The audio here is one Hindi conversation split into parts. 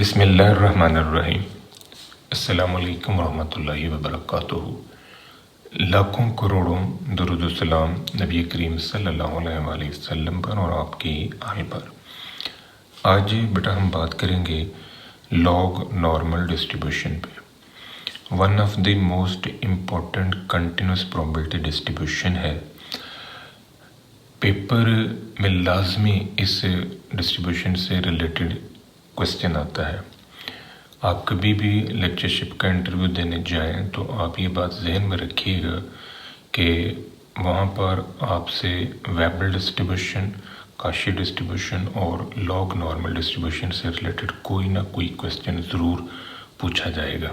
बिस्मिल्लाहिर्रहमानिर्रहीम। अस्सलामुअलैकुम रहमतुल्लाहि व बरकातुहू। लाखों करोड़ों दुरूद सलाम नबी करीम सल्लल्लाहु अलैहि वसल्लम पर और आपकी आल पर। आज बेटा हम बात करेंगे लॉग नॉर्मल डिस्ट्रीब्यूशन पे। One of the most important continuous probability distribution है। पेपर में लाजमी इस डिस्ट्रीब्यूशन से रिलेटेड क्वेश्चन आता है। आप कभी भी लेक्चरशिप का इंटरव्यू देने जाएं तो आप ये बात जहन में रखिएगा कि वहाँ पर आपसे वेबल डिस्ट्रीब्यूशन, काशी डिस्ट्रीब्यूशन और लॉग नॉर्मल डिस्ट्रीब्यूशन से रिलेटेड कोई ना कोई क्वेश्चन ज़रूर पूछा जाएगा।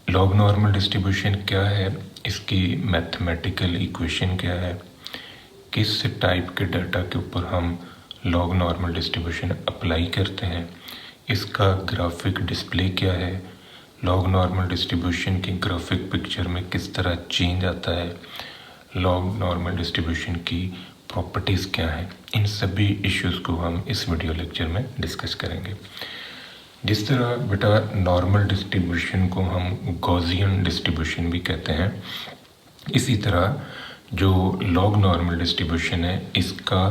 लॉग नॉर्मल डिस्ट्रीब्यूशन क्या है, इसकी मैथमेटिकल इक्वेशन क्या है, किस टाइप के डाटा के ऊपर हम लॉग नॉर्मल डिस्ट्रीब्यूशन अप्लाई करते हैं, इसका ग्राफिक डिस्प्ले क्या है, लॉग नॉर्मल डिस्ट्रीब्यूशन की ग्राफिक पिक्चर में किस तरह चेंज आता है, लॉग नॉर्मल डिस्ट्रीब्यूशन की प्रॉपर्टीज़ क्या हैं, इन सभी इश्यूज़ को हम इस वीडियो लेक्चर में डिस्कस करेंगे। जिस तरह बेटा नॉर्मल डिस्ट्रीब्यूशन को हम गॉसियन डिस्ट्रीब्यूशन भी कहते हैं, इसी तरह जो लॉग नॉर्मल डिस्ट्रीब्यूशन है इसका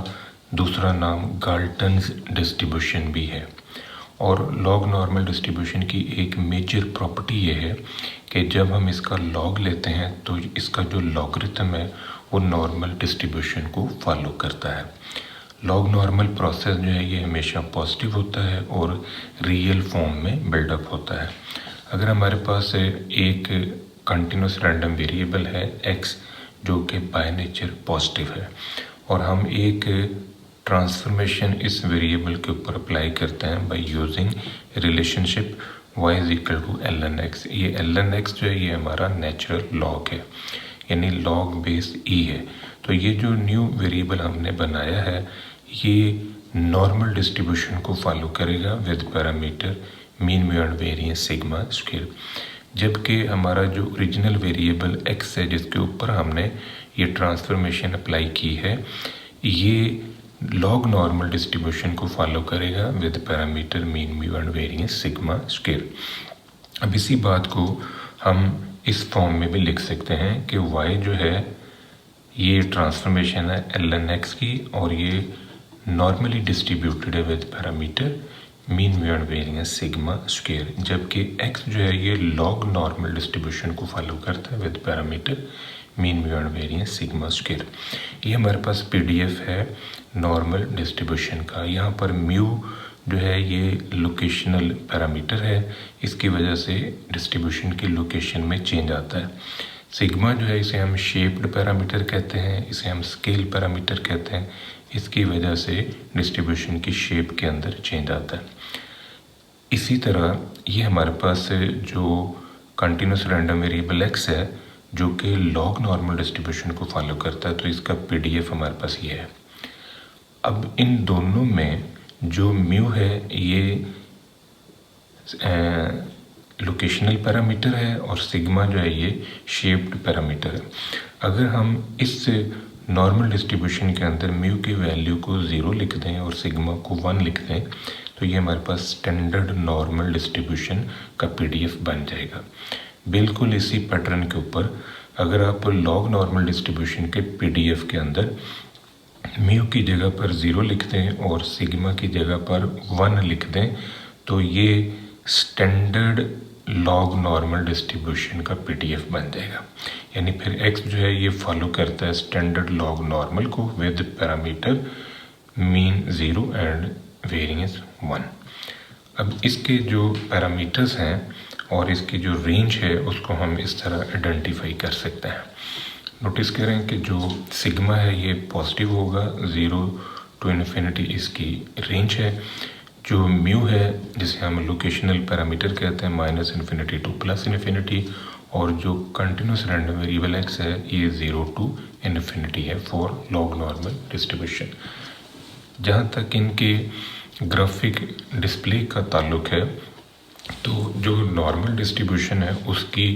दूसरा नाम गाल्टन्स डिस्ट्रीब्यूशन भी है। और लॉग नॉर्मल डिस्ट्रीब्यूशन की एक मेजर प्रॉपर्टी ये है कि जब हम इसका लॉग लेते हैं तो इसका जो लॉगरिथम है वो नॉर्मल डिस्ट्रीब्यूशन को फॉलो करता है। लॉग नॉर्मल प्रोसेस जो है ये हमेशा पॉजिटिव होता है और रियल फॉर्म में बिल्डअप होता है। अगर हमारे पास एक कंटिन्यूस रैंडम वेरिएबल है x जो कि बाय नेचर पॉजिटिव है और हम एक ट्रांसफॉर्मेशन इस वेरिएबल के ऊपर अप्लाई करते हैं by using relationship y is equal to ln x। ये ln x जो है ये हमारा नेचुरल लॉग है, यानी लॉग बेस e है। तो ये जो न्यू वेरिएबल हमने बनाया है ये नॉर्मल डिस्ट्रीब्यूशन को फॉलो करेगा with parameter mean mu variance sigma square. जबकि हमारा जो ओरिजिनल वेरिएबल x है जिसके ऊपर हमने ये ट्रांसफॉर्मेशन अप्लाई की है ये लॉग नॉर्मल डिस्ट्रीब्यूशन को फॉलो करेगा with parameter mean mu and variance sigma square. अब इसी बात को हम इस फॉर्म में भी लिख सकते हैं कि y जो है ये ट्रांसफॉर्मेशन है ln x की और ये नॉर्मली डिस्ट्रीब्यूटेड है with parameter mean mu and variance sigma square. जबकि x जो है ये लॉग नॉर्मल डिस्ट्रीब्यूशन को फॉलो करता है with parameter mean mu and variance sigma square. ये हमारे पास पीडीएफ है नॉर्मल डिस्ट्रीब्यूशन का। यहाँ पर म्यू जो है ये लोकेशनल पैरामीटर है, इसकी वजह से डिस्ट्रीब्यूशन की लोकेशन में चेंज आता है। सिग्मा जो है इसे हम शेप्ड पैरामीटर कहते हैं, इसे हम स्केल पैरामीटर कहते हैं, इसकी वजह से डिस्ट्रीब्यूशन की शेप के अंदर चेंज आता है। इसी तरह ये हमारे पास जो कंटिन्यूस रैंडम वेरिएबल x है जो कि लॉग नॉर्मल डिस्ट्रीब्यूशन को फॉलो करता है, तो इसका पीडीएफ हमारे पास ये है। अब इन दोनों में जो म्यू है ये लोकेशनल पैरामीटर है और सिग्मा जो है ये शेप्ड पैरामीटर है। अगर हम इस नॉर्मल डिस्ट्रीब्यूशन के अंदर म्यू की वैल्यू को 0 लिख दें और सिग्मा को 1 लिख दें तो ये हमारे पास स्टैंडर्ड नॉर्मल डिस्ट्रीब्यूशन का पीडीएफ बन जाएगा। बिल्कुल इसी पैटर्न के ऊपर अगर आप लॉग नॉर्मल डिस्ट्रीब्यूशन के पीडीएफ के अंदर म्यू की जगह पर 0 लिख दें और सिग्मा की जगह पर 1 लिख दें तो ये स्टैंडर्ड लॉग नॉर्मल डिस्ट्रीब्यूशन का पीडीएफ बन जाएगा। यानी फिर x जो है ये फॉलो करता है स्टैंडर्ड लॉग नॉर्मल को with parameter mean 0 and variance 1। अब इसके जो पैरामीटर्स हैं और इसकी जो रेंज है उसको हम इस तरह आइडेंटिफाई कर सकते हैं। नोटिस करें कि जो सिग्मा है ये पॉजिटिव होगा, 0 टू इन्फिनिटी इसकी रेंज है। जो म्यू है जिसे हम लोकेशनल पैरामीटर कहते हैं -∞ टू +∞, और जो कंटिन्यूस रैंडम वेरिएबल x है ये 0 टू इन्फिनिटी है फॉर लॉग नॉर्मल डिस्ट्रीब्यूशन। जहाँ तक इनके ग्राफिक डिस्प्ले का ताल्लुक है तो जो नॉर्मल डिस्ट्रीब्यूशन है उसकी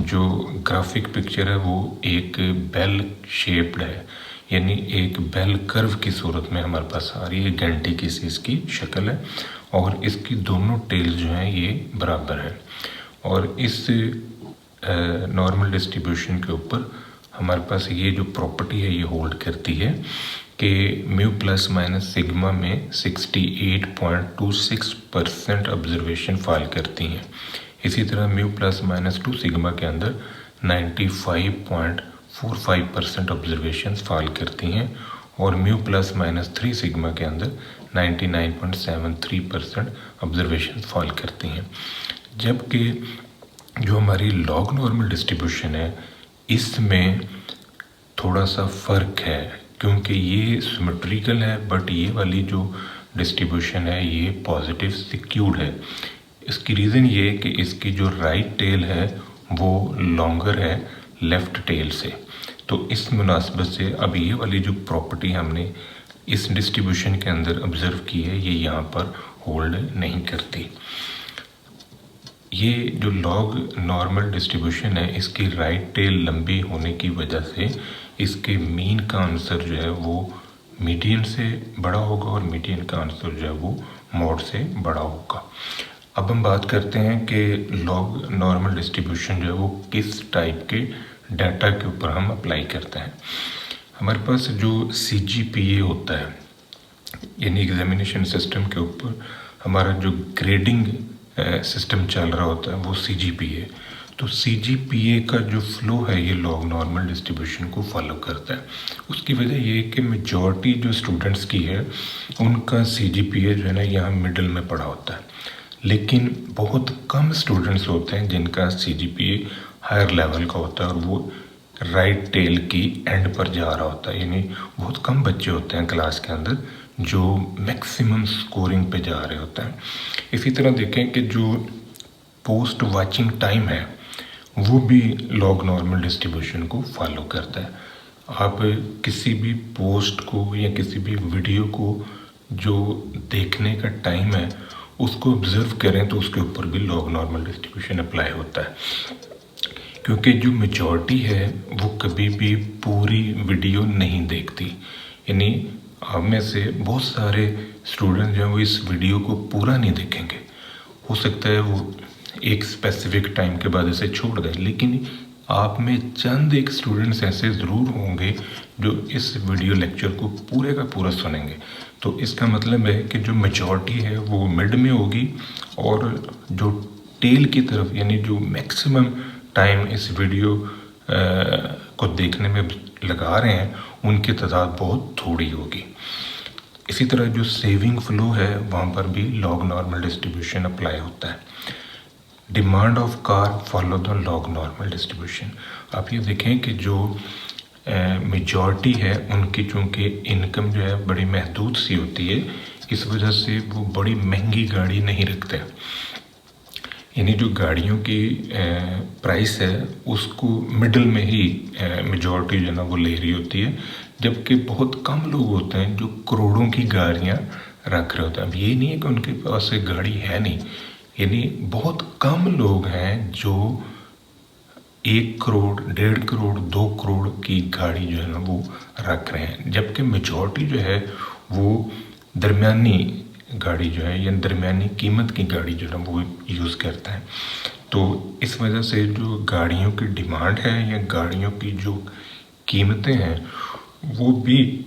जो ग्राफिक पिक्चर है वो एक बेल शेप्ड है, यानी एक बेल कर्व की सूरत में हमारे पास आ रही है, घंटी की सी इसकी शक्ल है। और इसकी दोनों टेल जो हैं ये बराबर हैं। और इस नॉर्मल डिस्ट्रीब्यूशन के ऊपर हमारे पास ये जो प्रॉपर्टी है ये होल्ड करती है कि म्यू प्लस माइनस सिग्मा में 68.26% ऑब्जर्वेशन फॉल करती हैं। इसी तरह म्यू प्लस माइनस 2 सिग्मा के अंदर 95.45% ऑब्जर्वेशन फॉल करती हैं और म्यू प्लस माइनस 3 सिग्मा के अंदर 99.73% ऑब्जर्वेशन फॉल करती हैं। जबकि जो हमारी लॉग नॉर्मल डिस्ट्रीब्यूशन है इसमें थोड़ा सा फ़र्क है, क्योंकि ये सिमेट्रिकल है बट ये वाली जो डिस्ट्रीब्यूशन है ये पॉजिटिव सिक्यूर्ड है। इसकी रीज़न ये है कि इसकी जो राइट टेल है वो लॉन्गर है लेफ़्ट टेल से। तो इस मुनासबत से अब ये वाली जो प्रॉपर्टी हमने इस डिस्ट्रीब्यूशन के अंदर ऑब्ज़र्व की है ये यहाँ पर होल्ड नहीं करती। ये जो लॉग नॉर्मल डिस्ट्रीब्यूशन है इसकी राइट टेल लंबी होने की वजह से इसके मीन का आंसर जो है वो मीडियन से बड़ा होगा और मीडियन का आंसर जो है वो मॉड से बड़ा होगा। अब हम बात करते हैं कि लॉग नॉर्मल डिस्ट्रीब्यूशन जो है वो किस टाइप के डाटा के ऊपर हम अप्लाई करते हैं। हमारे पास जो CGPA होता है यानी एग्जामिनेशन सिस्टम के ऊपर हमारा जो ग्रेडिंग सिस्टम चल रहा होता है वो CGPA। तो CGPA का जो फ्लो है ये लॉग नॉर्मल डिस्ट्रीब्यूशन को फॉलो करता है। उसकी वजह ये है कि मेजॉरिटी जो स्टूडेंट्स की है उनका CGPA जो है ना यहाँ मिडिल में पड़ा होता है, लेकिन बहुत कम स्टूडेंट्स होते हैं जिनका CGPA हायर लेवल का होता है और वो राइट टेल की एंड पर जा रहा होता है। यानी बहुत कम बच्चे होते हैं क्लास के अंदर जो मैक्सिमम स्कोरिंग पे जा रहे होते हैं। इसी तरह देखें कि जो पोस्ट वाचिंग टाइम है वो भी लॉग नॉर्मल डिस्ट्रीब्यूशन को फॉलो करता है। आप किसी भी पोस्ट को या किसी भी वीडियो को जो देखने का टाइम है उसको ऑब्ज़र्व करें तो उसके ऊपर भी लॉग नॉर्मल डिस्ट्रीब्यूशन अप्लाई होता है, क्योंकि जो मेजॉरिटी है वो कभी भी पूरी वीडियो नहीं देखती। यानी आप में से बहुत सारे स्टूडेंट जो हैं वो इस वीडियो को पूरा नहीं देखेंगे। हो सकता है वो एक स्पेसिफिक टाइम के बाद इसे छोड़ दें, लेकिन आप में चंद एक स्टूडेंट्स ऐसे ज़रूर होंगे जो इस वीडियो लेक्चर को पूरे का पूरा सुनेंगे। तो इसका मतलब है कि जो मेजॉरिटी है वो मिड में होगी और जो टेल की तरफ यानी जो मैक्सिमम टाइम इस वीडियो को देखने में लगा रहे हैं उनकी तादाद बहुत थोड़ी होगी। इसी तरह जो सेविंग फ्लो है वहाँ पर भी लॉग नॉर्मल डिस्ट्रीब्यूशन अप्लाई होता है। Demand of car follow the log normal distribution. आप ये देखें कि जो मेजॉरिटी है उनकी चूँकि इनकम जो है बड़ी महदूद सी होती है, इस वजह से वो बड़ी महंगी गाड़ी नहीं रखते। यानी जो गाड़ियों की प्राइस है उसको मिडिल में ही मेजॉरिटी जो है ना वो ले रही होती है, जबकि बहुत कम लोग होते हैं जो करोड़ों की गाड़ियाँ रख रहे होते हैं। अब ये नहीं है कि उनके पास एक गाड़ी है नहीं, यानी बहुत कम लोग हैं जो 1 करोड़ 1.5 करोड़ 2 करोड़ की गाड़ी जो है ना वो रख रहे हैं, जबकि मेजॉरिटी जो है वो दरमियानी गाड़ी जो है या दरमियानी कीमत की गाड़ी जो है वो यूज़ करता है। तो इस वजह से जो गाड़ियों की डिमांड है या गाड़ियों की जो कीमतें हैं वो भी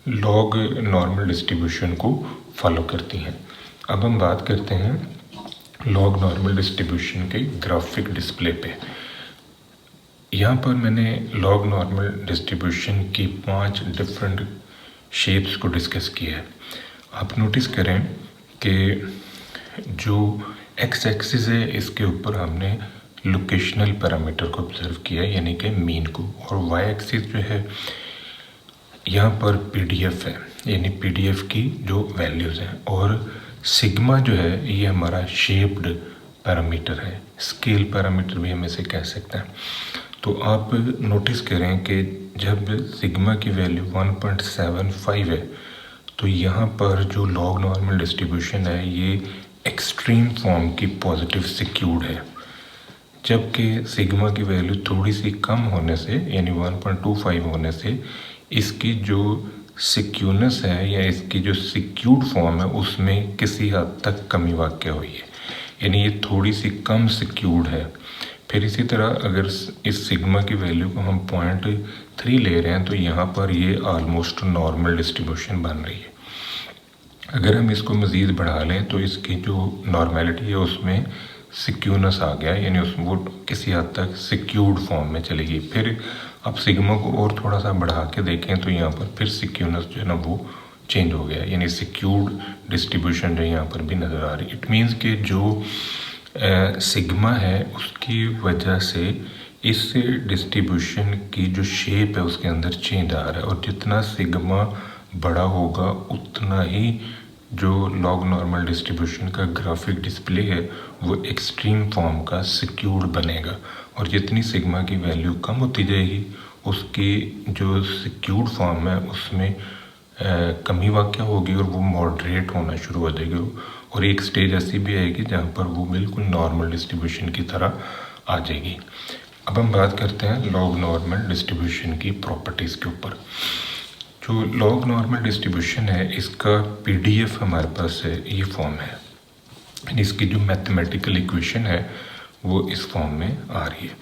लॉग नॉर्मल डिस्ट्रीब्यूशन को फॉलो करती हैं। अब हम बात करते हैं लॉग नॉर्मल डिस्ट्रीब्यूशन के ग्राफिक डिस्प्ले पे। यहाँ पर मैंने लॉग नॉर्मल डिस्ट्रीब्यूशन की 5 डिफरेंट शेप्स को डिस्कस किया है। आप नोटिस करें कि जो एक्स एक्सिस है इसके ऊपर हमने लोकेशनल पैरामीटर को ऑब्जर्व किया यानी कि मीन को, और वाई एक्सिस जो है यहाँ पर PDF है यानी PDF की जो वैल्यूज़ हैं, और सिग्मा जो है ये हमारा शेप्ड पैरामीटर है, स्केल पैरामीटर भी हम इसे कह सकते हैं। तो आप नोटिस करें कि जब सिग्मा की वैल्यू 1.75 है तो यहाँ पर जो लॉग नॉर्मल डिस्ट्रीब्यूशन है ये एक्सट्रीम फॉर्म की पॉजिटिव सिक्यूर्ड है, जबकि सिग्मा की वैल्यू थोड़ी सी कम होने से यानी 1.25 होने से इसकी जो सिक्यूनेस है या इसकी जो सिक्यूड फॉर्म है उसमें किसी हद तक कमी वाक़ हुई है, यानी ये थोड़ी सी कम सिक्यूड है। फिर इसी तरह अगर इस सिग्मा की वैल्यू को हम 0.3 ले रहे हैं तो यहाँ पर ये आलमोस्ट नॉर्मल डिस्ट्रीब्यूशन बन रही है। अगर हम इसको मज़ीद बढ़ा लें तो इसकी जो नॉर्मेलिटी है उसमें सिक्यूनेस आ गया, यानी उसमें वो किसी हद तक सिक्यूर्ड फॉर्म में चलेगी। फिर अब सिग्मा को और थोड़ा सा बढ़ा के देखें तो यहाँ पर फिर सिक्यूनेस जो है ना वो चेंज हो गया, यानी सिक्यूर्ड डिस्ट्रीब्यूशन जो यहाँ पर भी नज़र आ रही है। इट मीन्स कि जो सिग्मा है उसकी वजह से इस डिस्ट्रीब्यूशन की जो शेप है उसके अंदर चेंज आ रहा है, और जितना सिग्मा बड़ा होगा उतना ही जो लॉग नॉर्मल डिस्ट्रीब्यूशन का ग्राफिक डिस्प्ले है वो एक्सट्रीम फॉर्म का सिक्यूर्ड बनेगा, और जितनी सिग्मा की वैल्यू कम होती जाएगी उसकी जो सिक्यूर्ड फॉर्म है उसमें कमी वाक़या होगी और वो मॉडरेट होना शुरू हो जाएगी, और एक स्टेज ऐसी भी आएगी जहाँ पर वो बिल्कुल नॉर्मल डिस्ट्रीब्यूशन की तरह आ जाएगी। अब हम बात करते हैं लॉग नॉर्मल डिस्ट्रीब्यूशन की प्रॉपर्टीज़ के ऊपर। जो लॉग नॉर्मल डिस्ट्रीब्यूशन है इसका PDF हमारे पास है, ये फॉर्म है। इसकी जो मैथमेटिकल इक्वेशन है वो इस फॉर्म में आ रही है।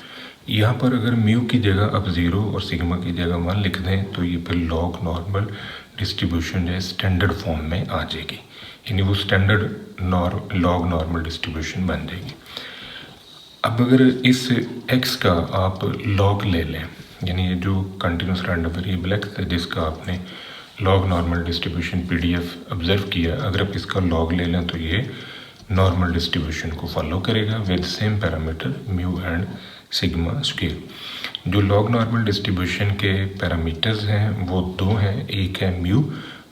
यहाँ पर अगर म्यू की जगह अब 0 और सिग्मा की जगह 1 लिख दें तो ये फिर लॉग नॉर्मल डिस्ट्रीब्यूशन जो है स्टैंडर्ड फॉर्म में आ जाएगी, यानी वो स्टैंडर्ड लॉग नॉर्मल डिस्ट्रीब्यूशन बन जाएगी। अब अगर इस x का आप लॉग ले लें, यानी ये जो कंटिन्यूस रैंडम वेरिएबल x है जिसका आपने log normal distribution PDF observe किया, अगर आप इसका लॉग ले लें तो ये नॉर्मल डिस्ट्रीब्यूशन को फॉलो करेगा with same parameter mu and sigma square. जो लॉग नॉर्मल डिस्ट्रीब्यूशन के पैरामीटर्स हैं वो दो हैं, एक है म्यू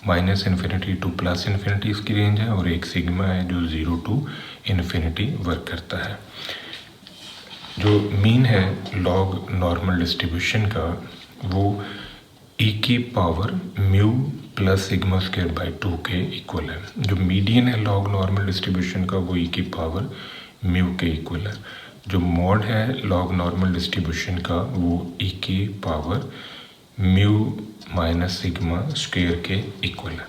-इन्फिनिटी टू +इन्फिनिटी इसकी रेंज है, और एक सिग्मा है जो 0 to इन्फिनिटी वर्क करता है। जो मीन है लॉग नॉर्मल डिस्ट्रीब्यूशन का वो e⁻μ plus sigma square by 2 के इक्वल है। जो मीडियन है लॉग नॉर्मल डिस्ट्रीब्यूशन का वो e⁻μ के इक्वल है। जो मॉड है लॉग नॉर्मल डिस्ट्रीब्यूशन का वो e⁻μ माइनस सिग्मा स्क्वायर के इक्वल है।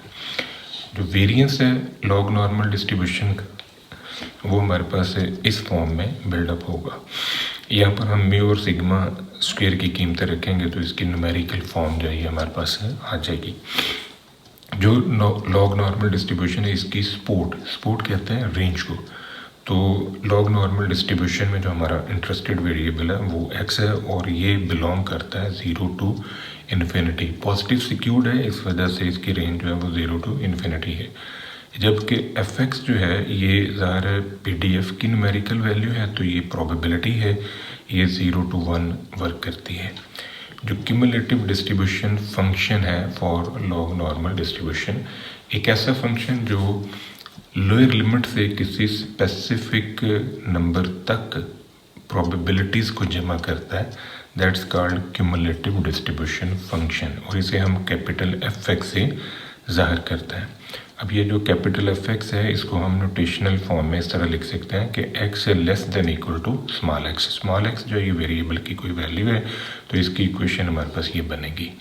जो वेरिएंस है लॉग नॉर्मल डिस्ट्रीब्यूशन का वो हमारे पास इस फॉर्म में बिल्डअप होगा। यहाँ पर हम म्यू और सिग्मा स्क्वायर की कीमतें रखेंगे तो इसकी न्यूमेरिकल फॉर्म जो है हमारे पास आ जाएगी। जो लॉग नॉर्मल डिस्ट्रीब्यूशन है इसकी सपोर्ट कहते हैं रेंज को। तो लॉग नॉर्मल डिस्ट्रीब्यूशन में जो हमारा इंटरेस्टेड वेरिएबल है वो x है, और ये बिलोंग करता है 0 to इन्फिनिटी। पॉजिटिव सिक्यूर्ड है, इस वजह से इसकी रेंज जो है वो 0 to इन्फिनिटी है। जबकि fx जो है ये ज़ाहिर है PDF की न्यूमेरिकल वैल्यू है, तो ये प्रोबेबिलिटी है, ये 0 to 1 वर्क करती है। जो क्यूमुलेटिव डिस्ट्रीब्यूशन फंक्शन है फॉर लॉग नॉर्मल डिस्ट्रीब्यूशन, एक ऐसा फंक्शन जो लोअर लिमिट से किसी स्पेसिफिक नंबर तक प्रोबेबिलिटीज़ को जमा करता है, that's called cumulative distribution function, और इसे हम कैपिटल Fx से ज़ाहिर करते हैं। अब ये जो कैपिटल Fx है इसको हम नोटेशनल फॉर्म में इस तरह लिख सकते हैं कि x less than equal to small x जो ये वेरिएबल की कोई वैल्यू है, तो इसकी इक्वेशन हमारे पास ये बनेगी।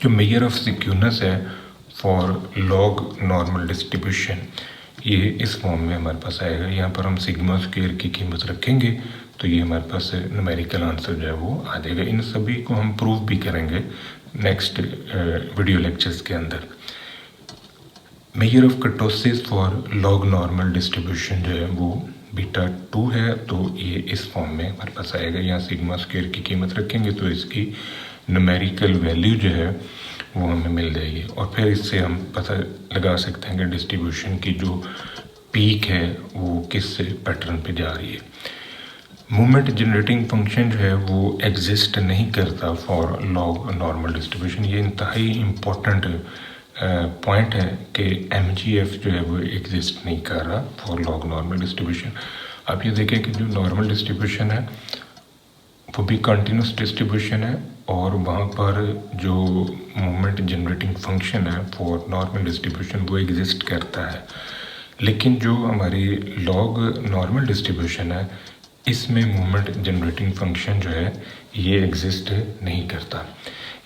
जो मेजर ऑफ सिक्यूनेस है फॉर लॉग नॉर्मल डिस्ट्रीब्यूशन ये इस फॉर्म में हमारे पास आएगा। यहाँ पर हम सिग्मा स्क्वायर की कीमत रखेंगे तो ये हमारे पास न्यूमेरिकल आंसर जो है वो आ जाएगा। इन सभी को हम प्रूव भी करेंगे नेक्स्ट वीडियो लेक्चर्स के अंदर। Measure of kurtosis for log normal distribution जो है वो β2 है, तो ये इस फॉर्म में हमारे पास आएगा। यहाँ सिग्मा स्क्वायर की कीमत रखेंगे तो इसकी न्यूमेरिकल वैल्यू जो है वो हमें मिल जाएगी, और फिर इससे हम पता लगा सकते हैं कि डिस्ट्रीब्यूशन की जो पीक है वो किस पैटर्न पे जा रही है। मूवमेंट जनरेटिंग फंक्शन जो है वो एग्जिस्ट नहीं करता फॉर लॉग नॉर्मल डिस्ट्रीब्यूशन। ये इंतहाई इम्पोर्टेंट पॉइंट है कि MGF जो है वो एग्जिस्ट नहीं कर रहा फॉर लॉग नॉर्मल डिस्ट्रीब्यूशन। आप ये देखें कि जो नॉर्मल डिस्ट्रीब्यूशन है वो भी कंटिन्यूस डिस्ट्रीब्यूशन है, और वहाँ पर जो मूवमेंट जनरेटिंग फंक्शन है फॉर नॉर्मल डिस्ट्रीब्यूशन वो एग्जिस्ट करता है। लेकिन जो हमारी लॉग नॉर्मल डिस्ट्रीब्यूशन है इसमें मूवमेंट जनरेटिंग फंक्शन जो है ये एग्जिस्ट नहीं करता।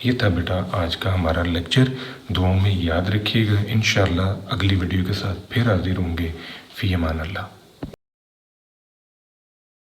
ये था बेटा आज का हमारा लेक्चर। दुआओं में याद रखिएगा। इंशाल्लाह अगली वीडियो के साथ फिर हाजिर होंगे। फ़ी अमान अल्लाह।